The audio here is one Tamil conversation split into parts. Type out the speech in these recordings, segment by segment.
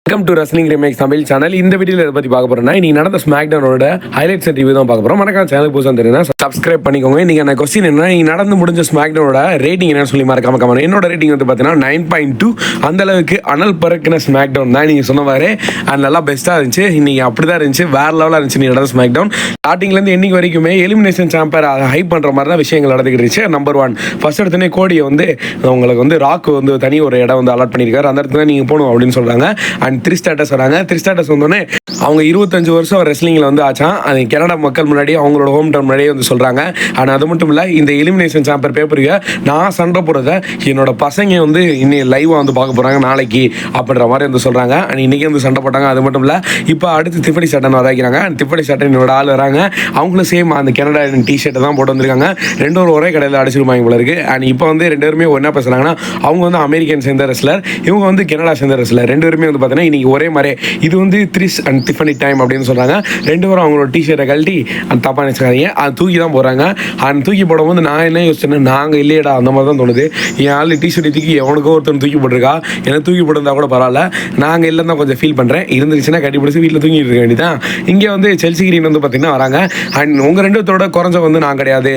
Welcome to wrestling remakes Tamil channel. இந்த வீடியோவில் எதை பற்றி பார்க்க போறோம்னா, இன்னைக்கு நடந்த ஸ்மாக்டவுனோட ஹைலைட்ஸ் அண்ட் ரிவ்யூ தான் பார்க்க போறோம். மறக்காம சேனல் புதுசாக தெரியுதுன்னா சப்ஸ்கிரைப் பண்ணிக்கோங்க. இன்னைக்கு நான் கொஸ்டின் என்ன, இன்னைக்கு நடந்து முடிஞ்ச ஸ்மாக்டவுனோட ரேட்டிங் என்னன்னு சொல்லி மறக்காம கமெண்ட். என்னோட ரேட்டிங் வந்து பார்த்தீங்கன்னா 9.2. அந்த அளவுக்கு அனல் பறக்கின ஸ்மாக்டவுன் தான் நீங்கள் சொன்ன மாதிரி. அது நல்லா பெஸ்ட்டாக இருந்துச்சு. இன்னைக்கு அப்படி தான் இருந்துச்சு, வேற லெவலாக இருந்துச்சு நீ நடந்த ஸ்மாக்டவுன். ஸ்டார்டிங்லேருந்து எண்டிங் வரைக்குமே எலிமினேஷன் சாம்பர் ஹைப் பண்ணுற மாதிரி தான் விஷயங்கள் நடந்துக்கிட்டு இருந்துச்சு. நம்பர் 1 ஃபர்ஸ்ட் எடுத்தோடனே கோடியை வந்து உங்களுக்கு வந்து ராக் வந்து தனி ஒரு இடம் வந்து அலாட் பண்ணியிருக்காரு. அந்த இடத்துல நீங்கள் போகணும் அப்படின்னு சொல்கிறாங்க. அண்ட் 3 ஸ்டேட்டஸ் வராங்க. 3 ஸ்டேட்டஸ் வந்தோடனே அவங்க 25 வருஷம் ரெஸ்லிங்கில் வந்து ஆச்சான். அது கனடா மக்கள் முன்னாடி அவங்களோட ஹோம் டவுன் முன்னாடியே வந்து சொல்கிறாங்க. ஆனால் அது மட்டும் இல்லை, இந்த எலிமினேஷன் சாம்பர் பேப்பருக்கு நான் சண்டை போடுறத என்னோட பசங்க வந்து இன்னைக்கு லைவாக வந்து பார்க்க போகிறாங்க நாளைக்கு அப்படின்ற மாதிரி வந்து சொல்கிறாங்க. அண்ட் இன்றைக்கி வந்து சண்டை போட்டாங்க. அது மட்டும் இல்லை, இப்போ அடுத்து திஃபடி சட்டன் வராக்கிறாங்க. திஃபடி சட்டனோட ஆள் வராங்க. அவங்களும் சேம் அந்த கனடா டிஷர்ட்டை தான் போட்டு வந்திருக்காங்க. ரெண்டு ஒரே கடையில் அடிச்சிருப்பாங்க போல இருக்கு. அண்ட் இப்போ வந்து ரெண்டு பேருமே என்ன பேசுகிறாங்கன்னா, அவங்க வந்து அமெரிக்கன் சேர்ந்த ரெஸ்லர், இவங்க வந்து கனடா சேர்ந்த ரெஸ்லர். ரெண்டு பேருமே வந்து பார்த்தீங்கன்னா இன்னைக்கு ஒரே மாதிரி இது வந்து த்ரிஸ் அண்ட் டிஃபனி டைம் அப்படின்னு சொல்கிறாங்க. ரெண்டு பேரும் அவங்களோட டிஷர்ட்டை கழட்டி அந்த தப்பாக நினச்சிக்காதீங்க, அது தூக்கி தான் போகிறாங்க. அந்த தூக்கி போடும்போது நான் என்ன யோசிச்சேன்னா, நாங்கள் இல்லையடா அந்த மாதிரி தான் தோணுது. என் ஆள் டிஷர்ட்டை தூக்கி எவனுக்கோ ஒருத்தர் தூக்கி போட்டிருக்கா, எனக்கு தூக்கி போட்டிருந்தா கூட பரவாயில்ல, நாங்கள் இல்லைன்னு தான் கொஞ்சம் ஃபீல் பண்ணுறேன். இருந்துச்சுன்னா கட்டி பிடிச்சி வீட்டில் தூங்கிட்டு இருக்க வேண்டியதான். இங்கே வந்து செல்சி கிரீன் வந்து பார்த்தீங்கன்னா வராங்க. அண்ட் உங்கள் ரெண்டு பேரோட குறைஞ்ச வந்து நான் கிடையாது.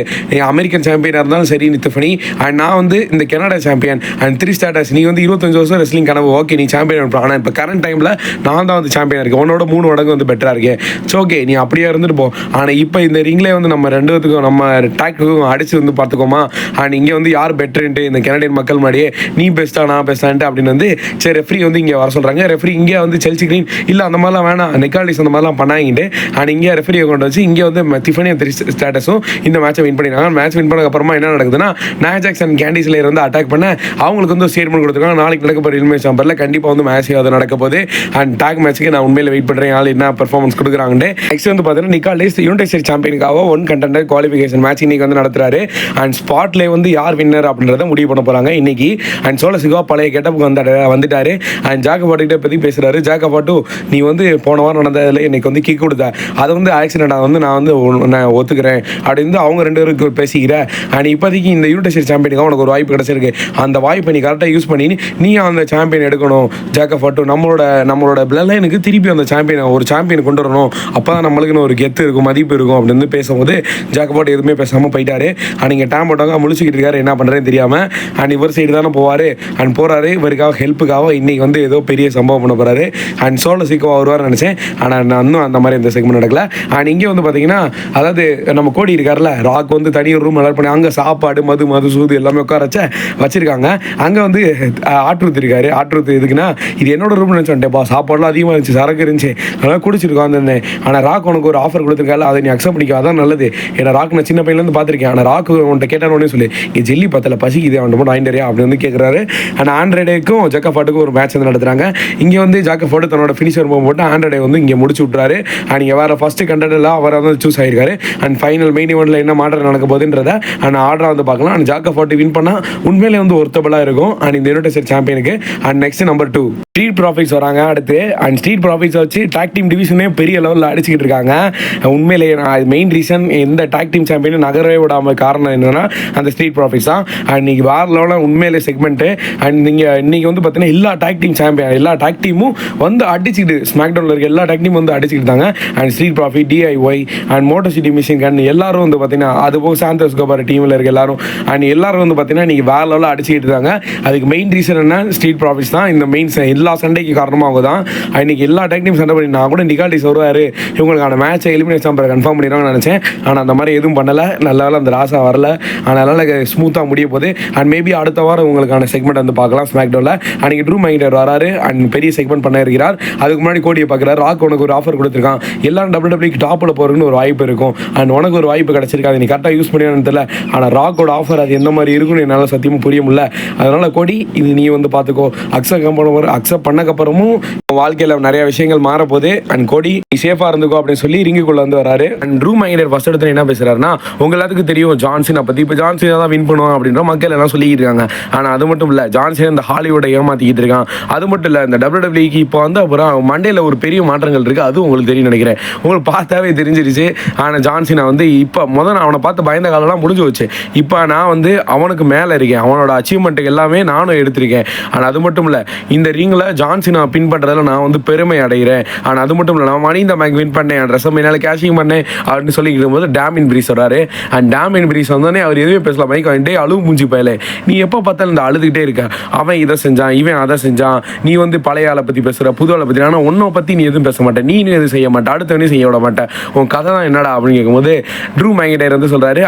அமெரிக்கன் சாம்பியனாக இருந்தாலும் சரி டிஃபனி, அண்ட் நான் வந்து இந்த கனடா சாம்பியன். அண்ட் 3 ஸ்டேட்டஸ் நீ வந்து 25 வருஷம் ரெஸ்லிங் கனவு, ஓகே நீ சாம்பியன். ஆனால் இப்போ கரண்ட் டைமில் நான் தான் வந்து சாம்பியன் இருக்கேன், உன்னோட 3 மடங்கு வந்து பெட்டராக இருக்கேன். ஸோ ஓகே நீ அப்படியே இருந்துட்டு போ. ஆனால் இப்போ இந்த ரிங்லேயே வந்து நம்ம ரெண்டு பேத்துக்கும் நம்ம டாக்குக்கும் அடிச்சு வந்து பார்த்துக்கோமா. அண்ட் இங்கே வந்து யார் பெட்டருன்ட்டு இந்த கனடியன் மக்கள் முன்னாடியே நீ பெஸ்ட்டா நான் பெஸ்ட்டான்ட்டு அப்படின்னு வந்து சரி ரெஃப்ரி வந்து இங்கே வர சொல்கிறாங்க. ரெஃப்ரி இங்கே வந்து செல்சி கிரீன் இல்லை அந்த மாதிரிலாம் வேணாம், நிக்காலிஸ் அந்த மாதிரிலாம் பண்ணாங்கிட்டு அண்ட் இங்கே ரெஃப்ரியை கொண்டு வச்சு இங்கே வந்து டிஃபனி 3 ஸ்டேட்டஸும் இந்த மேட்சை வின் பண்ணிடுறாங்க. மேட்ச் வின் பண்ணதுக்கப்புறமா என்ன நடக்குதுன்னா, நாஜாக்ஸ் அண்ட் கேண்டி ஸ்லேயர் வந்து அட்டாக் பண்ண அவங்களுக்கு வந்து ஸ்டேட்மெண்ட் கொடுத்துருக்காங்க. நாளைக்கு நடக்க போகிற எலிமினேஷன் சாம்பரில் கண்டிப்பாக வந்து மேட்ச் அது நடக்க போகுது. அண்ட் டாக் மேட்ச்சுக்கு நான் உண்மையில வெயிட் பண்ணுறேன், ஆள் என்ன பெர்ஃபார்மன்ஸ் கொடுக்குறாங்க. நெக்ஸ்ட் வந்து பார்த்தீங்கன்னா, நிக்காலிஸ் யுனைடெட் ஸ்டேட்ஸ் சாம்பியனுக்காக 1 கண்டெண்டர் குவாலிஃபிகேஷன் மேட்ச் இன்னைக்கு வந்து நடத்துறாரு. அண்ட் ஸ்பாட்ல வந்து யார் வின்னர் அப்படின்றத முடிவு பண்ண போறாங்க இன்னைக்கு. அண்ட் சோழ சிவா பழைய கெட்டப்புக்கு வந்துட்டாரு. அண்ட் ஜாக்கபாட்டு பற்றி பேசுறாரு. ஜாக்கபாட்டு நீ வந்து போன வாரம் நடந்ததில் எனக்கு வந்து கிக் கொடுத்த, அதை வந்து ஆக்சிடென்ட்டாக வந்து நான் வந்து நான் ஒத்துக்கிறேன் அப்படின்னு அவங்க ரெண்டு பேருக்கு பேசிக்கிறேன். அண்ட் இப்போதைக்கு இந்த யுனைடெட் ஸ்டேட்ஸ் சாம்பியனுக்காக உனக்கு ஒரு வாய்ப்பு கிடைச்சிருக்கு. அந்த வாய்ப்பை நீ கரெக்டாக யூஸ் பண்ணி நீ அந்த சாம்பியன் எடுக்கணும். ஜாக்கபாட்டு நம்மளோட பிளட் லைனுக்கு திருப்பி அந்த ஒரு சாம்பியன் கொண்டு வரணும். அப்போ தான் நம்மளுக்குன்னு ஒரு கெத்து இருக்கும், மதிப்பு இருக்கும் அப்படின்னு பேசும்போது ஜாக்கபாட்டு எதுவுமே பேசாமல் போயிட்டாரு. அண்ட் இங்கே டேம் போட்டாங்க முழிச்சுக்கிட்டு இருக்காரு, என்ன பண்ணுறேன்னு தெரியாமல். அண்ட் இவர் சைடு தானே போவார். அண்ட் போகிறாரு, இவருக்காக ஹெல்ப்புக்காக இன்னைக்கு வந்து ஏதோ பெரிய சம்பவம் பண்ண போகிறாரு. அண்ட் சோழ சீக்கிரம் வருவார்னு நினச்சேன். ஆனால் நான் இன்னும் அந்த மாதிரி இந்த செக்மெண்ட் நடக்கல. அண்ட் இங்கே வந்து பார்த்தீங்கன்னா, அதாவது நம்ம கோடி இருக்கார்ல, ராக் வந்து தனி ஒரு ரூம் அலாட் பண்ணி அங்கே சாப்பாடு மது சூது எல்லாமே உட்கார வச்சிருக்காங்க. அங்கே வந்து ஆட்ரூத் இருக்காரு. ஆட்ரூத் எதுக்குன்னா, இது என்னோட ரூம் நினச்சோன்ட்டேப்பா, சாப்பாடுலாம் அதிகமாக இருந்துச்சு, சரக்கு இருந்துச்சு, அதெல்லாம் குடிச்சிருக்கோம் அந்த. ஆனால் ராக் உனக்கு ஒரு ஆஃபர் கொடுத்துருக்கால, அதை நீ அக்செப்ட் பண்ணிக்க, அதான் நல்லது. ஏன்னா ராக் நான் சின்ன பையன்லேருந்து பார்த்துருக்கேன். ஆனால் ராக் உன்ட்ட கேட்டானே சொல்லி இங்கே ஜெல்லி பத்தல பசிக்குது அவன் மட்டும் ஆயிண்டரியா அப்படின்னு வந்து கேட்குறாரு. அண்ட் ஆண்ட்ராய்டுக்கும் ஜாக்கபாட்டுக்கும் ஒரு மேட்ச் வந்து நடத்துறாங்க. இங்கே வந்து ஜாக்கபாட்டு தன்னோட ஃபினிஷர் போட்டு ஆண்ட்ராய்டை வந்து இங்கே முடிச்சு விட்றாரு. அண்ட் இங்கே வேறு ஃபர்ஸ்ட் கண்டெண்டெல்லாம் அவர் வந்து சூஸ் ஆகிருக்காரு. அண்ட் ஃபைனல் மெயின் இவெண்ட்டில் என்ன மாற்றம் நடக்க போகுதுன்றத அண்ட் ஆர்டராக வந்து பார்க்கலாம். அண்ட் ஜாக்கபாட்டு வின் பண்ணால் உண்மையிலே வந்து ஒர்த்தபுளாக இருக்கும். அண்ட் இந்த யுனைடெட் ஸ்டேட்ஸ் சாம்பியனுக்கு. And next number 2 Street Profits வராங்க அடுத்து. அண்ட் ஸ்ட்ரீட் ப்ராஃபிட்ஸ் வச்சு டாக் டீம் டிவிஷனே பெரிய லெவலில் அடிச்சுக்கிட்டு இருக்காங்க. உண்மையிலே நான் மெயின் ரீசன் எந்த டாக் டீம் சாம்பியனும் நகரவே விடாமல் காரணம் என்னன்னா அந்த ஸ்ட்ரீட் ப்ராஃபிட்ஸ் தான். அண்ட் இன்னைக்கு வேற லெவலில் உண்மையிலே செக்மெண்ட்டு. அண்ட் நீங்கள் இன்னைக்கு வந்து பார்த்தீங்கன்னா எல்லா டாக் டீம் சாம்பியன் எல்லா டாக் டீமும் வந்து அடிச்சுக்கிட்டு ஸ்மாக்டவுனில் இருக்க எல்லா டாக் டீமும் வந்து அடிச்சுக்கிட்டாங்க. And Street Profit, DIY and Motor City Machine Gun எல்லாரும் வந்து பார்த்தீங்கன்னா, அது போக சாந்தோஸ் கோபார் டீமில் இருக்க எல்லாரும் அண்ட் எல்லாரும் வந்து பார்த்தீங்கன்னா இன்னைக்கு வேற லெவலில் அடிச்சுக்கிட்டு இருக்காங்க. அதுக்கு மெயின் ரீசன் என்ன, ஸ்ட்ரீட் ப்ராஃபிட்ஸ் தான். இந்த மெயின் எல்லா சண்டைக்கு காரணமாக அவங்க தான். இன்னைக்கு எல்லா டாக் டீம் சண்டை பண்ணி நான் கூட நிக்காலிஸ் வருவார், இவங்களுக்கான மேட்சை எலிமினேட் சாம்பரை கன்ஃபார்ம் பண்ணிடுவாங்கன்னு நினச்சேன். ஆனால் அந்த மாதிரி எதுவும் பண்ணலை. நல்ல அந்த ராசா வரல. அதனால ஸ்மூத்தாக முடிய போகுது. அண்ட் மேபி அடுத்த வாரம் உங்களுக்கான செக்மெண்ட் வந்து பார்க்கலாம் ஸ்மாக்டவுனில். அன்றைக்கி ட்ரூ மைண்டர் வராரு. அண்ட் பெரிய செக்மெண்ட் பண்ண இருக்கிறார். அதுக்கு முன்னாடி கோடியை பார்க்குறாரு. ராக் உனக்கு ஒரு ஆஃபர் கொடுத்துருக்கான், எல்லாரும் WWE டாப்பில் போகிறதுன்னு ஒரு வாய்ப்பு இருக்கும். அண்ட் உனக்கு ஒரு வாய்ப்பு கிடச்சிருக்காது, நீ கரெக்டாக யூஸ் பண்ணியான்னு தெரியல. ஆனால் ராக்கோட ஆஃபர் அது எந்த மாதிரி இருக்குன்னு என்னால் சத்தியமாக புரிய முடியல. அதனால் கோடி இது நீ வந்து பார்த்துக்கோ. அக்செப்ட் பண்ணக்கப்புறமும் வாழ்க்கையில் நிறைய விஷயங்கள் மாறப்போகுது. அண்ட் கோடி நீ சேஃபாக இருந்துக்கோ அப்படின்னு சொல்லி ரிங்குக்குள்ளே வந்து வராரு. அண்ட் ட்ரூ மைண்டர் ஃபர்ஸ்ட் இடத்துல என்ன பேசுறாருன்னா, உங்க எல்லாத்துக்கும் தெரியும் ஜான்சனை பற்றி, இப்போ ஜான்சனை தான் வின் பண்ணுவான் அப்படின்ற மக்கள் எல்லாம் சொல்லிக்கிட்டு இருக்காங்க. ஆனால் அது மட்டும் இல்லை, ஜான்சன் இந்த ஹாலிவுட்டை ஏமாற்றிக்கிட்டு இருக்கான். அது மட்டும் இல்லை, இந்த WWEக்கு இப்போ வந்து அப்புறம் மண்டேல ஒரு பெரிய மாற்றங்கள் இருக்குது. அதுவும் உங்களுக்கு தெரியும் நினைக்கிறேன், உங்களுக்கு பார்த்தாவே தெரிஞ்சிருச்சு. ஆனால் ஜான்சனை வந்து இப்போ நான் அவனை பார்த்து பயந்த காலம்லாம் முடிஞ்சு வச்சு, இப்போ நான் வந்து அவனுக்கு மேலே இருக்கேன். அவனோட அச்சீவ்மெண்ட்டுக்கு எல்லாமே நானும் எடுத்திருக்கேன். ஆனால் அது மட்டும் இல்லை, இந்த ரிங்கில் இல்லை ஜான்சினா பின் பண்ணுறதுல நான் வந்து பெருமை அடைகிறேன். ஆனால் அது மட்டும் இல்லை, நான் மணி இந்த மேக் வின் பண்ணேன், ரெசல்மேனியால கேஷிங் பண்ணேன் அப்படின்னு சொல்லிக்கிட்டு இருக்கும்போது டேமின் பிரீஸ் வராரு. அண்ட் டேமின் பிரீஸ் வந்தோடனே அவர் எதுவுமே பேசலாம், மைக் வாங்கிட்டே அழுவு மூஞ்சி பயலே, நீ எப்போ பார்த்தாலும் இந்த அழுதுகிட்டே இருக்க, அவன் இதை செஞ்சான் இவன் அதை செஞ்சான், நீ வந்து பழைய ஆளை பற்றி பேசுகிற புது ஆளை பற்றி, ஆனால் உன்னை பற்றி நீ எதுவும் பேச மாட்டேன், நீ எதுவும் செய்ய மாட்டேன், அடுத்தவனையும் செய்ய விட மாட்டேன், உன் கதை தான் என்னடா அப்படின்னு கேட்கும்போது ட்ரூ மேக்கின்டையர் வந்து சொல்கிறாரு,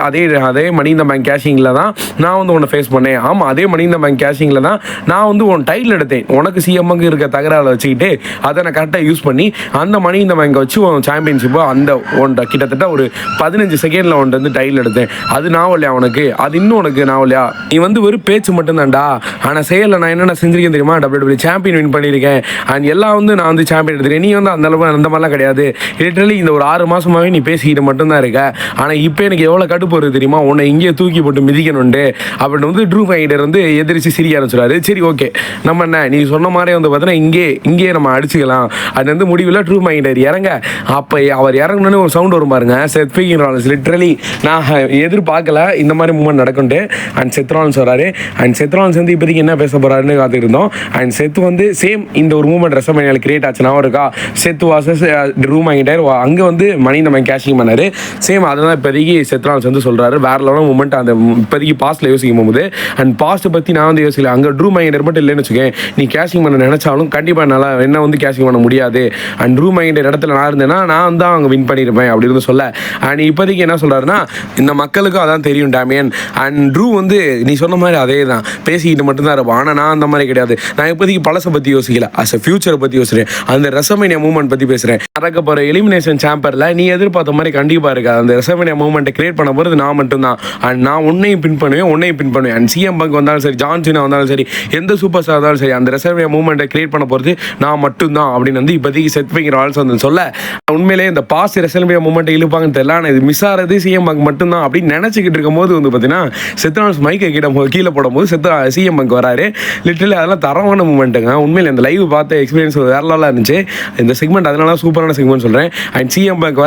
அதே மணி இந்த பேங்க் கேஷிங்கில் தான் நான் வந்து உன்னை ஃபேஸ் பண்ணேன். ஆமாம், அதே மணி இந்த பேங்க் கேஷிங்கில் தான் நான் வந்து உன் டைட்டில் எடுத்தேன், உனக்கு சிஎம்முக்கு இருக்க தகராறு வச்சுக்கிட்டு அதை நான் கரெக்டாக யூஸ் பண்ணி அந்த மணி இந்த பேங்கை வச்சு உன் சாம்பியன்ஷிப்போ அந்த ஒன்றை கிட்டத்தட்ட ஒரு 15 செகண்டில் ஒன்று வந்து டைட்டில் எடுத்தேன். அது நான் இல்லையா உனக்கு, அது இன்னும் உனக்கு நான் இல்லையா, நீ வந்து ஒரு பேச்சு மட்டும்தான்டா, ஆனால் செயலில் நான் என்னென்ன செஞ்சிருக்கேன் தெரியுமா, WWE சாம்பியன் வின் பண்ணியிருக்கேன் அண்ட் எல்லாம் வந்து நான் வந்து சாம்பியன் எடுத்துருக்கேன், நீ வந்து அந்த அளவு அந்த மாதிரிலாம் கிடையாது, லிட்டரலி இந்த ஒரு 6 மாதமாகவே நீ பேசிக்கிட்டு மட்டும்தான் இருக்க, ஆனால் இப்போ எனக்கு எவ்வளோ கடுப்பு வருது தெரியுமா, உன்னை இங்கேயே தூக்கி போட்டு மிதிக்கணுண்டு அப்படின்னு வந்து ட்ரூ மேக்கின்டையர் வந்து எதிர்த்து சிரிக்க ஆரம்பிச்சுறாரு. சரி ஓகே, நம்ம என்ன நீ சொன்ன மாதிரி வந்து பார்த்தீங்கன்னா இங்கே நம்ம அடிச்சுக்கலாம். அது வந்து முடிவில் ட்ரூ மேக்கின்டையர் இறங்க, அப்போ அவர் இறங்கணுன்னு ஒரு சவுண்ட் வரும் பாருங்க, செத் ராலின்ஸ். லிட்டரலி நான் எதிர்பார்க்கல இந்த மாதிரி மூமெண்ட் நடக்கும்ட்டு. அண்ட் செத் ராலின்ஸ் வராரு. அண்ட் செத் ராலின்ஸ் வந்து இப்போதைக்கு என்ன பேச போறாருன்னு காத்துட்டு இருந்தோம். அண்ட் செத் வந்து சேம் இந்த ஒரு மூமெண்ட் ரெசல்மேனியால கிரியேட் ஆச்சுன்னா இருக்கா, செத் வாசஸ் ட்ரூ மேக்கின்டையர், அங்கே வந்து மணி இந்த மாதிரி கேஷிங் பண்ணாரு. சேம் அதுதான் இப்போதைக்கு செத் ராலின்ஸ் வந்து சொல்றாரு. வேற லெவல் மூமெண்ட் அந்த இப்போதைக்கு பாஸ்ட்ல யோசிக்கும் போகுது. அண்ட் பாஸ்ட்டை பற்றி நான் வந்து யோசிக்கல, அங்கே ட்ரூ மேக்கின்டையர் மட்டும் இல்லைன்னு வச்சுக்கேன், நீ கேஷிங் பண்ண நினைச்சாலும் கண்டிப்பாக நல்லா என்ன வந்து கேஷிங் பண்ண முடியாது. அண்ட் ட்ரூ மேக்கின்டையர் இடத்துல நான் இருந்தேன்னா நான் தான் அங்கே வின் பண்ணியிருப்பேன் அப்படின்னு சொல்ல. அண்ட் இப்போதைக்கு என்ன சொல்கிறாருன்னா, இந்த மக்களுக்கும் அதான் தெரியும் டேமியன். அண்ட் ட்ரூ வந்து நீ சொன்ன மாதிரி அதே தான் பேசிக்கிட்டு மட்டும்தான் இருப்பான், ஆனால் நான் அந்த மாதிரி கிடையாது. நான் இப்போதைக்கு பழசை பற்றி யோசிக்கல, அஸ் அ ஃபியூச்சரை பற்றி யோசிக்கிறேன், அந்த ரெசல்மேனியா மூவ்மெண்ட் பற்றி பேசுகிறேன். நடக்க போகிற எலிமினேஷன் சாம்பரில் நீ எதிர்பார்த்த மாதிரி கண்டிப்பாக இருக்காது. அந்த ரெசல்மேனியா மூவ்மெண்ட்டை கிரியேட் பண்ண போகிறது நான் மட்டும்தான். அண்ட் நான் உன்னையும் பின் பண்ணுவேன். அண்ட் சிஎம் பங்க் வந்தாலும் சரி, ஜான் சீனா வந்தாலும் சரி, எந்த சூப்பர் ஸ்டார் இருந்தாலும் சரி, அந்த ரெசல்மேனியா மூவ்மெண்ட்டை கிரியேட் பண்ண போகிறது நான் மட்டும்தான் அப்படின்னு வந்து இப்போதைக்கு செத் ராலின்ஸ் வந்து சொல்ல. உண்மையிலே இந்த பாஸ்ட் ரெசல்மேனியா மூவ்மெண்ட்டை இழுப்பாங்கன்னு தெரியல, ஆனால் இது மிஸ் ஆகிறது சிஎம் பங்க் மட்டும்தான் அப்படின்னு நினச்சிக்கிட்டு இருக்கும் போது வந்து பார்த்தீங்கன்னா செத் ராலின்ஸ் மைக்கை கீழே போடும்போது சிஎம் பங்க் வராரு. லிட்டரலி அதெல்லாம் தரமான மூமெண்ட்டுங்க. உண்மையிலே இந்த லைவ் பார்த்த எக்ஸ்பீரியன்ஸ் வேற லெவலாக இருந்துச்சு இந்த செக்மெண்ட், அதனால சூப்பரான செக்மெண்ட் சொல்கிறேன். And CM bunk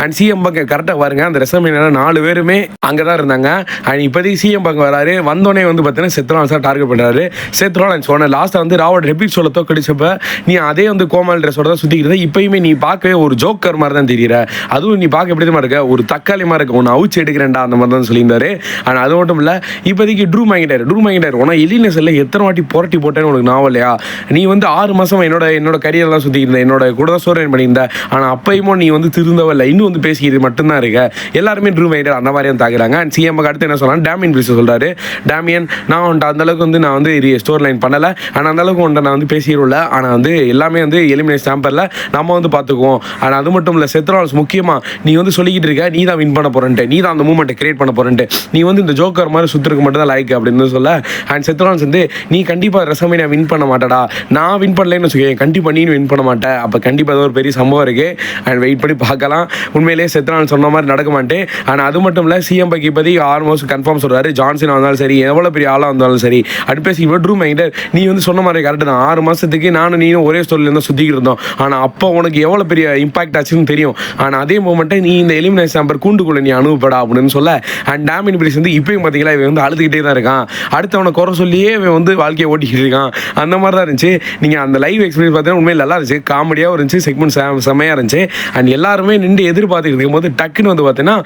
and CM bunk கரெக்டாக பாருங்க, அந்த ரெசல்மேனியால 4 பேருமே அங்கே தான் இருந்தாங்க. அண்ட் இப்போதைக்கு சிஎம் பங்க் வராரு. வந்தோடனே வந்து பார்த்தீங்கன்னா செத் ராலின்ஸாக டார்கெட் பண்ணுறாரு. செத் ராலின்ஸ் சொன்ன லாஸ்ட்டாக வந்து ராவோட ரெபிட் ஷோல தோக்கடிச்சப்ப நீ அதே வந்து கோமால் ட்ரெஸ்ஸோட தான் சுற்றிக்கிறது, இப்போயுமே நீ பார்க்கவே ஒரு ஜோக்கர் மாதிரி தான் தெரியுற, அதுவும் நீ பார்க்க எப்படி தான் இருக்க, ஒரு தக்காளி மாதிரி இருக்க, ஒன்று அவுச்சு எடுக்கிறேன்டா அந்த மாதிரி தான் சொல்லியிருந்தாரு. ஆனால் அது மட்டும் இல்லை, இப்போதைக்கு ட்ரூ மேக்கின்டையர் உன எலினஸ் இல்லை எத்தனை வாட்டி புரட்டி போட்டேன்னு உனக்கு நாவலையா, நீ வந்து 6 மாதம் என்னோட கரியர் தான் சுற்றிக்கிருந்த, என்னோட கூட தான் ஸ்டோரி பண்ணியிருந்த, ஆனால் அப்பயுமோ நீ வந்து திருந்தவில்லை, இன்னும் வந்து பேசிக்கிறது மட்டும்தான் இருக்க, எல்லாருமே ட்ரூ மேக்கின்டையர் அந்த மாதிரியும் தாக்குறாங்க. அண்ட் சிஎம் அடுத்து என்ன சொன்னாலும் டேமியன் பிரீஸ் சொல்கிறாரு, டேமியன் நான் வந்துட்டு அந்தளவுக்கு வந்து நான் வந்து ஸ்டோர் லைன் பண்ணலை, ஆனால் அந்தளவுக்கு ஒன்றை நான் வந்து பேசிடும்ல, ஆனால் வந்து எல்லாமே வந்து எலிமினேஷன் சாம்பரில் நம்ம வந்து பார்த்துக்குவோம். ஆனால் அது மட்டும் இல்லை, செத் ராலின்ஸ் முக்கியமாக நீ வந்து சொல்லிக்கிட்டு இருக்க, நீ தான் வின் பண்ண போறேன்ட்டு, நீ தான் அந்த மூமெண்ட்டை கிரியேட் பண்ண போறேன்ட்டு, நீ வந்து இந்த ஜோக்கர் மாதிரி சுற்றுக்கு மட்டும் தான் லைக் அப்படின்னு சொல்ல. அண்ட் செத் ராலின்ஸ் வந்து நீ கண்டிப்பாக ரெசல்மேனியா வின் பண்ண மாட்டடா, நான் வின் பண்ணலன்னு வச்சுக்கேன், கண்டிப்பாக நீ வின் பண்ண மாட்டேன், அப்போ கண்டிப்பாக அது ஒரு பெரிய சம்பவம் இருக்குது. அண்ட் வெயிட் பண்ணி பார்க்கலாம். உண்மையிலேயே செத் ராலின்ஸ் சொன்ன மாதிரி நடக்க மாட்டேன். ஆனால் அது மட்டும் இல்லை, சிஎம் பைக்கு இப்போதைக்கு ஆல்மோஸ்ட் கன்ஃபார்ம் சொல்கிறாரு, ஜான் சீனா வந்தாலும் சரி, எவ்வளோ பெரிய ஆளாக வந்தாலும் சரி, அடுத்து பேசி ட்ரூ மேக்கின்டையர் நீ வந்து சொன்ன மாதிரி கரெக்டு தான், 6 மாதத்துக்கு நானும் நீனும் ஒரே ஸ்டோரியில் இருந்தால் சுற்றிக்கிட்டு இருந்தோம், ஆனால் அப்போ உனக்கு எவ்வளோ பெரிய இம்பாக்ட் ஆச்சுன்னு தெரியும், ஆனால் அதே மூமெண்ட்டை நீ இந்த எலிமினேஷன் சாம்பர் கூண்டுக்குள்ளே நீ அனுப்படா அப்படின்னு சொல்ல. அண்ட் டேமியன் பிரீஸ் வந்து இப்போயும் பார்த்தீங்களா இவன் வந்து அழுதுகிட்டே தான் இருக்கான், அடுத்தவனை குறை சொல்லியே இவன் வந்து வாழ்க்கையை ஓட்டிக்கிட்டு இருக்கான், அந்த மாதிரி தான் இருந்துச்சு. நீங்கள் அந்த லைவ் எக்ஸ்பீரியன்ஸ் பார்த்தீங்கன்னா உண்மையில் நல்லா இருந்துச்சு, காமெடியாகவும் இருந்துச்சு, செக்மெண்ட் செம்மையாக இருந்துச்சு. அண்ட் எல்லாருமே நின்று எதிர்பார்த்துக்கிட்டு இருக்கும்போது டக்குன்னு வந்து பார்த்தீங்கன்னா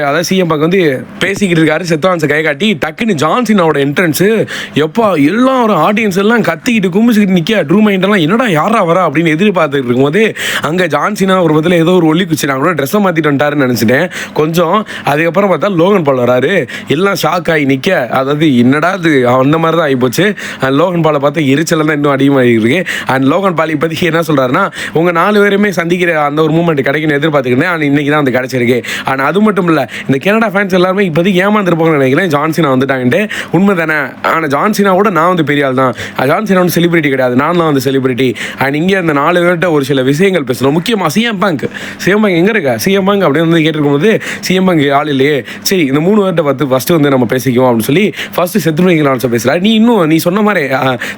அதாவது சிஎம் பக்கம் வந்து பேசிக்கிட்டு இருக்காரு, செத் ராலின்ஸை கை காட்டி டக்குன்னு ஜான் சீனாவோட என்ட்ரன்ஸு எப்பா எல்லாரும் ஆடியன்ஸ் எல்லாம் கத்திக்கிட்டு கும்பிச்சுக்கிட்டு நிற்க, ட்ரூ மேக்கின்டையர்லாம் என்னடா யாரா வரா அப்படின்னு எதிர்பார்த்துக்கிட்டு இருக்கும்போது அங்கே ஜான் சீனா ஒரு பத்தில் ஏதோ ஒரு ஒல்லி குச்சி நான் கூட ட்ரெஸ்ஸை மாற்றிட்டு வந்துட்டாருன்னு நினச்சிட்டேன் கொஞ்சம். அதுக்கப்புறம் பார்த்தா லோகன் பால் வராரு, எல்லாம் ஷாக் ஆகி நிற்க, அதாவது என்னடா அது அந்த மாதிரி தான் ஆகிப்போச்சு. அண்ட் லோகன் பாலை பார்த்து எரிச்சல் தான் இன்னும் அதிகமாக இருக்கு. அண்ட் லோகன் பால் இப்போதைக்கு என்ன சொல்கிறாருன்னா, உங்கள் 4 பேருமே சந்திக்கிற அந்த ஒரு மூமெண்ட் கிடைக்குன்னு எதிர்பார்த்துக்கிட்டேன், ஆனால் இன்றைக்கி தான் அது கிடச்சிருக்கு. ஆனால் அது மட்டும் இல்லை, இந்த கனடா ஃபேன்ஸ் எல்லாருமே இப்போதைக்கு ஏமாந்துருப்பாங்கன்னு நினைக்கிறேன், ஜான் சீனா வந்துட்டாங்கன்ட்டு. உண்மை தானே, ஆனால் ஜான் சீனா கூட நான் வந்து பெரிய ஆள் தான், ஜான் சீனா வந்து செலிபிரிட்டி கிடையாது, நான் தான் வந்து செலிபிரிட்டி. அண்ட் இங்கே அந்த 4 பேர்கிட்ட ஒரு சில விஷயங்கள் பேசணும், முக்கியமாக சிஎம் பங்க் எங்கே இருக்கா சிஎம் பங்க் அப்படின்னு வந்து கேட்டுருக்கும்போது சிஎம் பங்க் ஆள் இல்லையே, சரி இந்த 3 பேர்கிட்ட பார்த்து ஃபஸ்ட்டு வந்து நம்ம பேசிக்குவோம் அப்படின்னு சொல்லி ஃபஸ்ட்டு செத் ராலின்ஸ் பேசுகிறா. நீ சொன்ன மாதிரி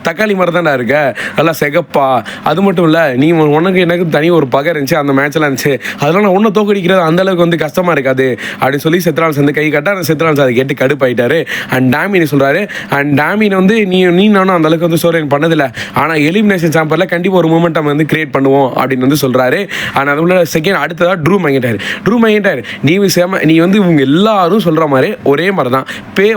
தக்காளி மாதிரி தான்டா இருக்க, நல்லா செகப்பா, அது மட்டும் இல்லை நீ உனக்கு எனக்கு தனி ஒரு பகை இருந்துச்சு, அந்த மேட்ச்லாம் இருந்துச்சு, அதெல்லாம் நான் ஒன்றை தோக்கடிக்கிறது அந்த அளவுக்கு வந்து கஷ்டமாக இருக்காது அப்படின்னு சொல்லி செத் ராலின்ஸ் வந்து கை கட்ட, அந்த செத் ராலின்ஸ் அதை கேட்டு கடுப்பாயிட்டாரு. அண்ட் டேமின் சொல்கிறாரு, அண்ட் டேமின் வந்து நீ நானும் அந்த அளவுக்கு வந்து ஸ்டோரி பண்ணதில்லை, ஆனால் எலிமினேஷன் சாம்பரில் கண்டிப்பாக ஒரு மூமெண்டம் வந்து கிரியேட் பண்ணுவோம் அப்படின்னு வந்து சொல்கிறாரு. ஆனால் அதுக்குள்ள செகண்ட் அடுத்ததாக ட்ரூ மெக்கின்டையர் நீ வந்து இவங்க எல்லாரும் சொல்கிற மாதிரி ஒரே மாதிரி தான்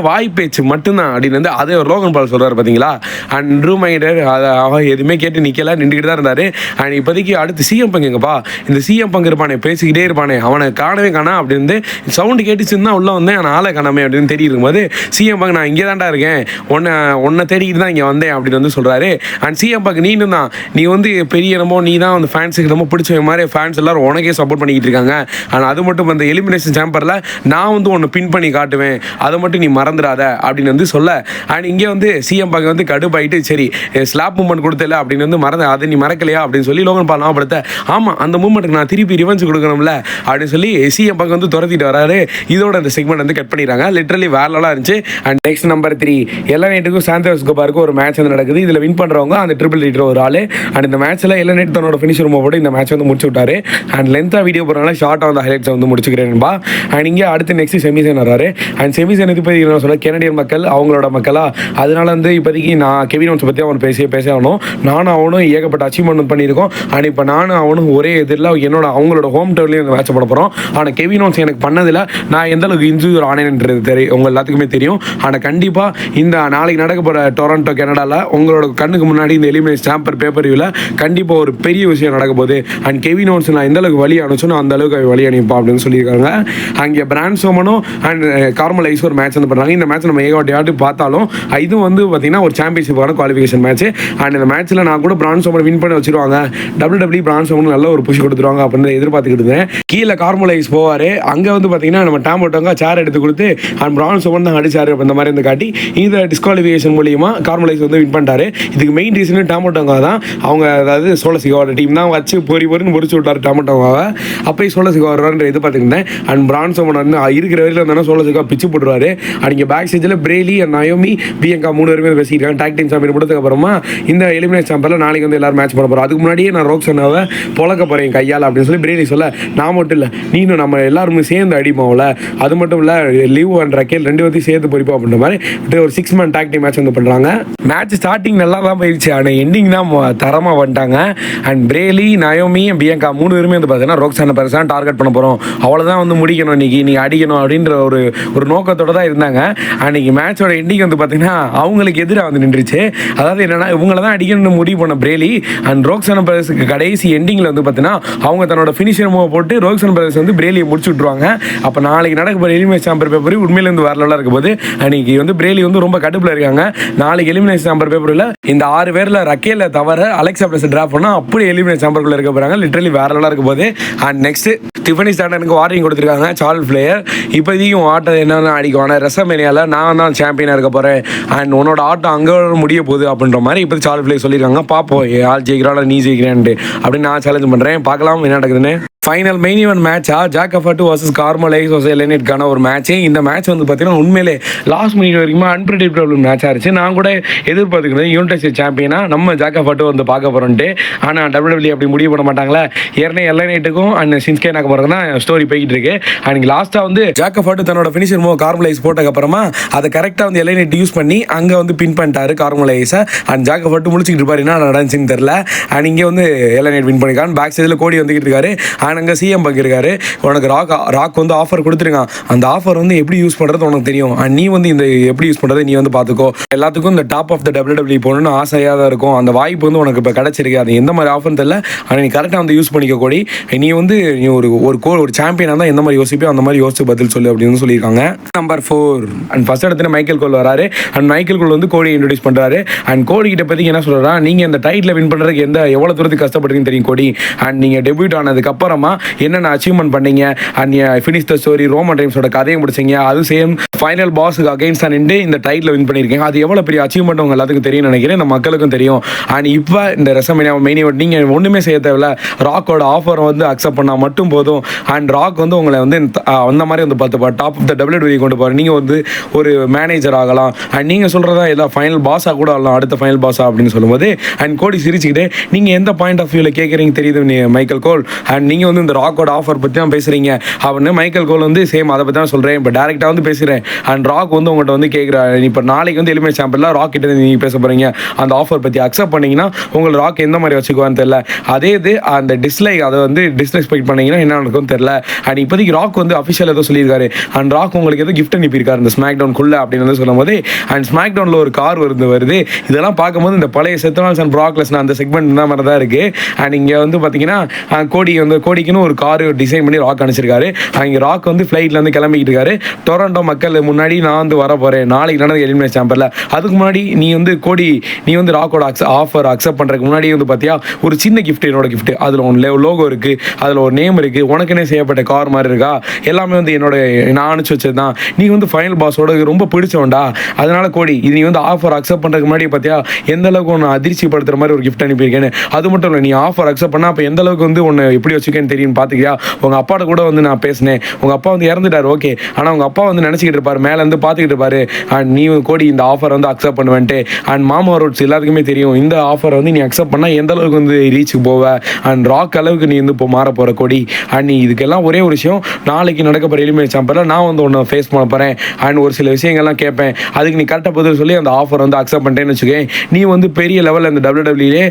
வாய் பேச்சு மட்டும்தான் அப்படின்னு வந்து அதே லோகன் பால் சொல்கிறார் பார்த்தீங்களா. அண்ட் ட்ரூ மெக்கின்டையர் அவன் எதுவுமே கேட்டு நிற்கல, நின்றுக்கிட்டு தான் இருந்தார். அண்ட் இப்போதைக்கு அடுத்து சிஎம் பங்குங்கப்பா, இந்த சிஎம் பங்கு இருப்பானே பேசிக்கிட்டே இருப்பானே அவனை காணவே காணா அப்படின்னு சவுண்டு கேட்டுச்சுன்னா உள்ள வந்தேன் ஆனால் ஆளை காணாமே அப்படின்னு தெரியும் போது சிஎம் பங்கு நான் இங்கே தான்டா இருக்கேன், உன்னை தேடிக்கிட்டு தான் இங்கே வந்தேன் அப்படின்னு வந்து சொல்கிறாரு. அண்ட் சிஎம் பங்கு நீனும் தான், நீ வந்து பெரிய நம்ம நீ தான் வந்து ஃபேன்ஸுக்கு ரொம்ப பிடிச்ச மாதிரி ஃபேன்ஸ் எல்லாரும் உனக்கே சப்போர்ட் பண்ணிக்கிட்டு இருக்காங்க. ஆனால் அது மட்டும் அந்த எலிமினேஷன் சாம்பரில் நான் வந்து ஒன்று பின் பண்ணி காட்டுவேன், அதை மட்டும் நீ மறந்துடாத அப்படின்னு வந்து சொல்ல. அண்ட் இங்கே வந்து சிஎம் பங்கு வந்து கடுப்பாயிட்டு சரி ஸ்லாப் மூமெண்ட் கொடுத்தல அப்படின்னு வந்து அதை நீ மறக்கலையா அப்படின்னு சொல்லி லோகன் பால் ஞாபகப்படுத்த, ஆமாம் அந்த மூமெண்ட்டுக்கு நான் திருப்பி ரிவெஞ்ச் கொடுக்கணும்ல அப்படின்னு சொல்லி சிஎம் பங்கு வந்து துரத்திட்டு வராரு. இதோட அந்த செக்மெண்ட் வந்து கட் பண்ணிடுறாங்க. லிட்டரலி வேறலாம் இருந்துச்சு. அண்ட் நெக்ஸ்ட் நம்பர் 3 எல்லா நைட்டுக்கும் சாந்தோஸ் கோபாருக்கு ஒரு மேட்ச் வந்து நடக்குது. இதில் வின் பண்ணுறவங்க அந்த ட்ரிபிள் லீடர் ஒரு ஆள். அண்ட் இந்த மேட்ச்சில் எல்லா நைட் தன்னோட ஃபினிஷர் மூவ் போட்டு இந்த மேட்ச் வந்து முடிச்சு விட்டாரு. அண்ட் லென்த்தாக வீடியோ போகிறனால ஷார்ட்டாக வந்து ஹைலைட்ஸ் வந்து முடிச்சுக்கிறேன்பா. அண்ட் இங்கே அடுத்து நெக்ஸ்ட் செமிசன் வராரு. அண்ட் செமிசன் இப்போதைக்கு என்ன சொல்ல கெனடியன் மக்கள் அவங்களோட மக்களா, அதனால வந்து இப்போதைக்கு நான் கெவின் ஓன்ஸ் பற்றி அவன் பேச ஆகணும். நானும் அவனும் ஏகப்பட்ட அச்சீவ்மெண்ட் பண்ணியிருக்கோம். அண்ட் இப்போ நானும் அவனும் ஒரே இதில் அவங்களோட ஹோம் டவுன்லேயும் இந்த மேட்ச் பண்ண போகிறோம். ஆனால் கெவின் ஓன்ஸ் எனக்கு பண்ணதில் நான் எந்த அளவுக்கு இன்ஜூர் ஆனேன்ன்றது தெரியும், உங்கள் எல்லாத்துக்குமே தெரியும். ஆனால் கண்டிப்பாக இந்த நாளைக்கு நடக்க போகிற டொரண்டோ கனடாவில் உங்களோட கண்ணுக்கு முன்னாடி இந்த எலிமினேஷன் சாம்பர் பேப்பரில் கண்டிப்பாக ஒரு பெரிய விஷயம் நடக்க போகுது. அண்ட் கெவின் ஓன்ஸ் நான் எந்த அளவுக்கு வழி அனுப்பிச்சோம் அந்த அளவுக்கு வழி அனுப்பா அப்படின்னு சொல்லியிருக்காங்க. அங்கே பிராண்ட் சோமனும் அண்ட் கார்மலைஸ் ஒரு மேட்ச் வந்து பண்ணுறாங்க. இந்த மேட்ச் நம்ம ஏகப்பட்ட பார்த்தாலும் இதுவும் வந்து பார்த்தீங்கன்னா ஒரு சாம்பியன்ஷிப்பான குவாலிஃபிகேஷன் மேட்ச். அண்ட் இந்த மேட்ச்சில் நான் கூட பிராண்ட் சோமன் வின் பண்ணி வச்சிருவாங்க, டபிள்யூ பிராண்ட் சோமன் நல்ல ஒரு புஷ் கொடுத்துருவாங்க அப்படின்னு எதிர்பார்த்துக்கிட்டு இருந்தேன். கீழே கார்மலைஸ் போவார், அங்கே வந்து பார்த்தீங்கன்னா நம்ம டாம்போட்டோங்க சேர் எடுத்து கொடுத்து அண்ட் பிராண்ட் சோமன் தான் அடிச்சாரு அந்த மாதிரி வந்து காட்டி இந்த டிஸ்குவாலிஃபிகேஷன் மூலியமா கார்மலைஸ் வந்து வின் பண்ணிட்டாரு. இதுக்கு மெயின் ரீசன் டாம்போட்டோங்க தான். அவங்க அதாவது சோழசிகாவோட டீம் தான் வச்சு பொறின்னு பொறிச்சு விட்டார் டாம்போட்டோங்காவை. அப்போயே சோழசிகா வருவார்ன்ற எதிர்பார்த்துக்கிட்டேன். அண்ட் பிராண்ட் சோமன் வந்து இருக்கிற வரையில் இருந்தாலும் சோழசிகா பிச்சு போட்டுருவாரு. அங்கே பேக் ஸ்டேஜில் பிரேலி அண்ட் நயோமி பியங்கா 3 பேருமே பேசியிருக்காங்க. டாக் டீம் சாம்பியன் முடிச்சதுக்கு அப்புறமா இந்த எலிமினேஷன் சாம்பியனில் நாளைக்கு வந்து எல்லாரும் மேட்ச் பண்ண போகிறோம். அதுக்கு முன்னாடியே நான் ரோக்ஸனாவை பொழக்க போகிறேன் கையால் அப்படின்னு சொல்லி பிரேலி சொல்ல, நான் மட்டும் இல்லை நீனும் நம்ம எல்லாருமே சேர்ந்து அடிப்போம்ல, அது மட்டும் இல்லை லிவ் அண்ட் ரக்கேல் 2 பேர்த்தையும் சேர்த்து பொறிப்போம் அப்படின்ற மாதிரி ஒரு 6 man டாக் டீம் மேட்ச் வந்து பண்ணுறாங்க. மேட்ச் ஸ்டார்டிங் நல்லா தான் போயிடுச்சு, ஆனால் எண்டிங் தான் தரமாக வந்துட்டாங்க. அண்ட் பிரேலி நயோமி பியங்கா 3 பேருமே வந்து பார்த்தீங்கன்னா ரோக்ஸானை பெருசாக டார்கெட் பண்ண போகிறோம், அவ்வளோதான் வந்து முடிக்கணும் இன்னைக்கு, நீ அடிக்கணும் அப்படின்ற ஒரு நோக்கத்தோடு தான் இருந்தாங்க. அன்றைக்கி மேட்சோட எண்டிங் வந்து பார்த்தீங்கன்னா அவங்களுக்கு எதிராக வந்து நின்றுச்சு. அதாவது என்னென்னா இவங்கள தான் அடிக்கணும்னு முடிவு பண்ண பிரேலி அண்ட் ரோக்ஸான பிரதர்ஸுக்கு கடைசி எண்டிங்கில் வந்து பார்த்தீங்கன்னா அவங்க தன்னோட ஃபினிஷர் மூவ் போட்டு ரோக்ஸான பிரதர்ஸ் வந்து பிரேலியை முடிச்சு விட்ருவாங்க. அப்போ நாளைக்கு நடக்க போகிற எலிமினேஷன் சாம்பர் பேப்பர் உண்மையிலேருந்து வரலாம் இருக்க போது அன்றைக்கி வந்து பிரேலி வந்து ரொம்ப கடுப்பில் இருக்காங்க. நாளைக்கு எலிமினேஷன் சாம்பர் பேப்பரில் இந்த 6 பேரில் ரக்கேல தவிர அலெக்சா பிளஸ் டிராப் பண்ணால் அப்படி எலிமினேஷன் சாம்பருக்குள்ளே இருக்க போகிறாங்க. லிட்டரலி வேற லெவலாக இருக்க போது. அண்ட் நெக்ஸ்ட் டிஃபனி ஸ்டாண்டனுக்கு வார்னிங் கொடுத்துருக்காங்க. சார்ல்ஸ் பிளேயர் இப்போதைக்கும் ஆட்டம் என்னென்ன அடிக்கும், ஆனால் ரெசமேனியாவில் நான் தான் சாம்பியனாக இருக்க போகிறேன் அண்ட் உன்னோட ஆட்டம் அங்கே முடிய போகுது அப்படின்ற மாதிரி இப்போ சார்ல்ஸ் பிளேயர் சொல்லியிருக்காங்க. பார்ப்போம் ஆள் ஜெயிக்கிறாள் நீ ஜெயிக்கிறேன்ட்டு அப்படின்னு நான் சேலஞ்ச் பண்ணுறேன். பார்க்கலாம் என்ன நடக்குதுன்னு. ஃபைனல் மெயின் ஈவென்ட் மேட்சா ஜாக்கஃபர்ட் வர்சஸ் கார்மலைஸ் வர்சஸ் எலினேட்கான ஒரு மேட்ச். இந்த மேட்ச் வந்து பார்த்தீங்கன்னா உண்மையிலே லாஸ்ட் மினிட் வரைக்கும் அன்பிரடிக்டபிள் மேட்சாக இருந்துச்சு. நான் கூட எதிர்பார்த்துக்கிறது யூனிவர்சிட்டி சாம்பியனாக நம்ம ஜாக்கஃபர்ட் வந்து பார்க்க போகிறோன்ட்டு. ஆனால் டபிள்யூடபிள்யூ அப்படி முடிவு பண்ண மாட்டாங்களே. ஏற்கனவே எலினேட்டுக்கும் அண்ட் சின்ஸ்கே நாக்க போகிறது தான் ஸ்டோரி போய்கிட்டு இருக்கு. அண்ட் லாஸ்ட்டாக வந்து ஜாக்கஃபர்ட் தன்னோட ஃபினிஷர் மூவ் கார்மலைஸ் போட்டதுக்கப்புறமா அதை கரெக்டாக வந்து எலினேட் யூஸ் பண்ணி அங்கே வந்து பின் பண்ணிட்டாரு கார்மலைஸை. அண்ட் ஜாக்கஃபர்ட் முடிச்சுக்கிட்டு இருப்பாரு, என்ன நடந்துச்சுன்னு தெரில. அண்ட் இங்கே வந்து எலினேட் வின் பண்ணிருக்கான். பேக் சைடில் கோடி வந்துக்கிட்டு இருக்காரு. அங்கே சிஎம் பங்கு இருக்காரு. உனக்கு ராக் வந்து ஆஃபர் கொடுத்துருக்கான், அந்த ஆஃபர் வந்து எப்படி யூஸ் பண்ணுறது உனக்கு தெரியும், அண்ட் நீ வந்து இந்த எப்படி யூஸ் பண்ணுறது நீ வந்து பார்த்துக்கோ. எல்லாத்துக்கும் இந்த டாப் ஆஃப் த டபிள்யூடபிள்யூ போகணும்னு ஆசையாக தான் இருக்கும். அந்த வாய்ப்பு வந்து உனக்கு இப்போ கிடச்சிருக்கு. அது எந்த மாதிரி ஆஃபர்னு தெரியல, ஆனால் நீ கரெக்டாக வந்து யூஸ் பண்ணிக்க கோடி. நீ வந்து நீ ஒரு சாம்பியனாக தான் எந்த மாதிரி யோசிப்போ அந்த மாதிரி யோசிச்சு பதில் சொல்லு அப்படின்னு சொல்லியிருக்காங்க. நம்பர் 4 அண்ட் ஃபர்ஸ்ட் இடத்துல மைக்கேல் கோல் வராரு. அண்ட் மைக்கேல் கோல் வந்து கோடி இன்ட்ரோடியூஸ் பண்ணுறாரு. அண்ட் கோடி கிட்ட பற்றி என்ன சொல்கிறா, நீங்கள் இந்த டைட்டில் வின் பண்ணுறதுக்கு எவ்வளோ தூரத்துக்கு கஷ்டப்படுறீங்கன்னு தெரியும் கோடி. அண்ட் நீங்கள் டெபியூட் ஆனதுக்கு அப்புறமா என்னென்ன அச்சீவ்மெண்ட் பண்ணீங்க and finish the story Roman ரைம்ஸோட கதையை முடிச்சிங்க. அது சேம் ஃபைனல் பாஸுக்கு அகைன்ஸ்ட் நின்று இந்த டைட்டில் வின் பண்ணியிருக்கீங்க. அது எவ்வளோ பெரிய அச்சீவ்மெண்ட் உங்கள் எல்லாத்துக்கும் தெரியும் நினைக்கிறேன், இந்த மக்களுக்கும் தெரியும். அண்ட் இப்போ இந்த ரெசல்மேனியா மெயின் ஈவென்ட் நீங்கள் ஒன்றுமே செய்ய தேவையில்ல, ராக்கோட ஆஃபர் வந்து அக்செப்ட் பண்ணால் மட்டும் போதும். அண்ட் ராக் வந்து உங்களை வந்து அந்த மாதிரி வந்து பார்த்து டாப் ஆஃப் த டபிள்யூடபிள்யூ கொண்டு போகிற நீங்கள் வந்து ஒரு மேனேஜர் ஆகலாம். அண்ட் நீங்கள் சொல்கிறதா எல்லாம் ஃபைனல் பாஸாக கூட ஆகலாம், அடுத்த ஃபைனல் பாஸா அப்படின்னு சொல்லும்போது அண்ட் கோடி சிரிச்சுக்கிட்டே நீங்கள் எந்த பாயிண்ட் ஆஃப் வியூவில் கேட்குறீங்க தெரியுது மைக்கேல் கோல். அண்ட் நீங்கள் நீங்கள் வந்து இந்த ராக்கோட ஆஃபர் பற்றி தான் பேசுகிறீங்க அப்படின்னு மைக்கேல் கோல் வந்து சேம் அதை பற்றி தான் சொல்கிறேன். இப்போ டேரெக்டாக வந்து பேசுகிறேன். அண்ட் ராக் வந்து உங்கள்கிட்ட வந்து கேட்குறாரு, இப்போ நாளைக்கு வந்து எலிமினேட் சாம்பிளில் ராக் கிட்ட நீங்கள் பேச போகிறீங்க, அந்த ஆஃபர் பற்றி அக்செப்ட் பண்ணிங்கன்னா உங்களுக்கு ராக் எந்த மாதிரி வச்சுக்குவான்னு தெரில. அதே இது அந்த டிஸ்லைக் அதை வந்து டிஸ்ரெஸ்பெக்ட் பண்ணிங்கன்னா என்ன நடக்கும்னு தெரில. அண்ட் இப்போதைக்கு ராக் வந்து அஃபிஷியல் ஏதோ சொல்லியிருக்காரு. அண்ட் ராக் உங்களுக்கு ஏதோ கிஃப்ட் அனுப்பியிருக்காரு இந்த ஸ்மாக் டவுனுக்குள்ளே அப்படின்னு வந்து சொல்லும் போது, அண்ட் ஸ்மாக் டவுனில் ஒரு கார் வருது. இதெல்லாம் பார்க்கும்போது இந்த பழைய செத்தனால்ஸ் அண்ட் ப்ராக் லெஸ்னர் அந்த செக்மெண்ட் இந்த மாதிரி தான் இருக்குது. அண்ட் இங்கே வந்து பார்த்தீங்கன்னா கோடிக்குன்னு ஒரு கார் டிசைன் பண்ணி ராக் அனுப்பிச்சிருக்காரு. அங்கே ராக் வந்து ஃப்ளைட்டில் வந்து கிளம்பிக்கிட்டு இருக்காரு. டொரண்டோ மக்கள் முன்னாடி நான் வந்து வர போகிறேன் நாளைக்கு நடந்த எலிமினேட் சாம்பிளில், அதுக்கு முன்னாடி நீ வந்து ராக்கோட ஆஃபர் அக்செப்ட் பண்ணுறதுக்கு முன்னாடி வந்து பார்த்தியா ஒரு சின்ன கிஃப்ட், என்னோட கிஃப்ட், அதில் ஒன்று லோகோ இருக்குது, அதில் ஒரு நேம் இருக்குது, உனக்குன்னே செய்யப்பட்ட கார் மாதிரி இருக்கா, எல்லாமே வந்து நான் அனுப்பிச்சி வச்சது தான், நீ வந்து ஃபைனல் பாஸோட ரொம்ப பிடிச்சவன்டா, அதனால கோடி இது நீ வந்து ஆஃபர் அக்செப்ட் பண்ணுறதுக்கு முன்னாடி பார்த்தியா எந்த அளவுக்கு ஒன்று அதிர்ச்சிப்படுத்துகிற மாதிரி ஒரு கிஃப்ட் அனுப்பியிருக்கேன்னு. அது மட்டும் இல்லை, நீ ஆஃபர் அக்செப்ட் பண்ணால் அப்போ எந்த அளவுக்கு வந்து ஒன்று எப்படி வச்சுக்கேன்னு தெரியும் பார்த்துக்கியா. உங்கள் அப்பாட்ட கூட வந்து நான் பேசினேன், உங்கள் அப்பா வந்து இறந்துட்டார் ஓகே, ஆனால் உங்கள் அப்பா வந்து நினச்சிக்கிட்டு இருப்பார், மேலேருந்து பார்த்துக்கிட்டு இருப்பாரு, அண்ட் நீ கோடி இந்த ஆஃபர் வந்து அக்செப்ட் பண்ணுவேன்ட்டு. அண்ட் மாமா ரோட்ஸ் எல்லாத்துக்குமே தெரியும் இந்த ஆஃபர் வந்து நீ அக்செப்ட் பண்ணால் எந்த அளவுக்கு வந்து ரீச்சுக்கு போவ, அண்ட் ராக் அளவுக்கு நீ வந்து இப்போ மாற போகிற கோடி. அண்ட் நீ இதுக்கெல்லாம் ஒரே ஒரு விஷயம், நாளைக்கு நடக்க போகிற எலிமினேட் சாம்பிளில் நான் வந்து ஒன்று ஃபேஸ் பண்ண போகிறேன், அண்ட் ஒரு சில விஷயங்கள்லாம் கேட்பேன், அதுக்கு நீ கரெக்டாக பதில் சொல்லி அந்த ஆஃபர் வந்து அக்செப்ட் பண்ணிட்டேன்னு வச்சுக்கேன், நீ வந்து பெரிய லெவலில் இந்த WWE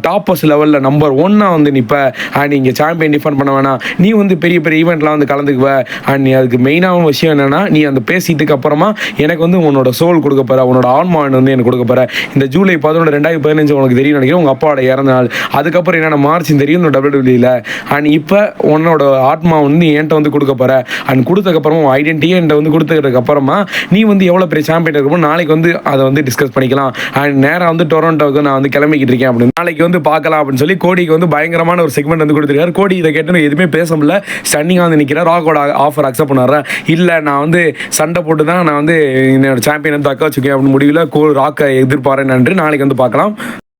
டாப்பர்ஸ் லெவலில் நம்பர் 1 வந்து நிற்ப. அண்ட் இங்கே சாம்பியன் டிஃபெண்ட் பண்ண வேணாம், நீ வந்து பெரிய பெரிய ஈவெண்ட்லாம் வந்து கலந்துக்குவ. அண்ட் நீ அதுக்கு மெயினான விஷயம் என்னென்னா, நீ அந்த பேசிட்டுக்கு அப்புறமா எனக்கு வந்து உன்னோட சோல் கொடுக்க போகிற, உன்னோட ஆன்மான் வந்து எனக்கு கொடுக்க போகிற. இந்த ஜூலை 11 2015 உனக்கு தெரியும் நினைக்கிறேன், உங்கள் அப்பாவோட இறந்த நாள். அதுக்கப்புறம் என்னென்ன மார்ச் தெரியும் இந்த WWE. அண்ட் இப்போ உன்னோட ஆத்மா வந்து என்கிட்ட வந்து கொடுக்க போகிற. அண்ட் கொடுத்ததுக்கப்புறமா உன் ஐடென்டிட்டியை என்கிட்ட வந்து கொடுத்ததுக்கு அப்புறமா நீ வந்து எவ்வளோ பெரிய சாம்பியன் இருக்கப்போ நாளைக்கு வந்து அதை வந்து டிஸ்கஸ் பண்ணிக்கலாம். அண்ட் நேராக வந்து டொரண்டோவுக்கு நான் வந்து கிளம்பிக்கிட்டு இருக்கேன் அப்படின்னு நாளைக்கு வந்து பார்க்கலாம் அப்படின்னு சொல்லி கோடிக்கு வந்து பயங்கரமான ஒரு செக்மெண்ட் வந்து கொடுத்துருக்காரு. கோடி இதை கேட்டு எதுவுமே பேச முடியல, ஸ்டன்னிங்காக வந்து நிற்கிறேன். ராக்கோட ஆஃபர் அக்செப்ட் பண்ணுறேன், இல்லை நான் வந்து சண்டை போட்டு தான் நான் வந்து என்னோட சாம்பியன் வந்து தக்க வச்சுக்கேன் அப்படின்னு முடிவில் ராக்கை எதிர்பாரேன். நன்றி, நாளைக்கு வந்து பார்க்கலாம்.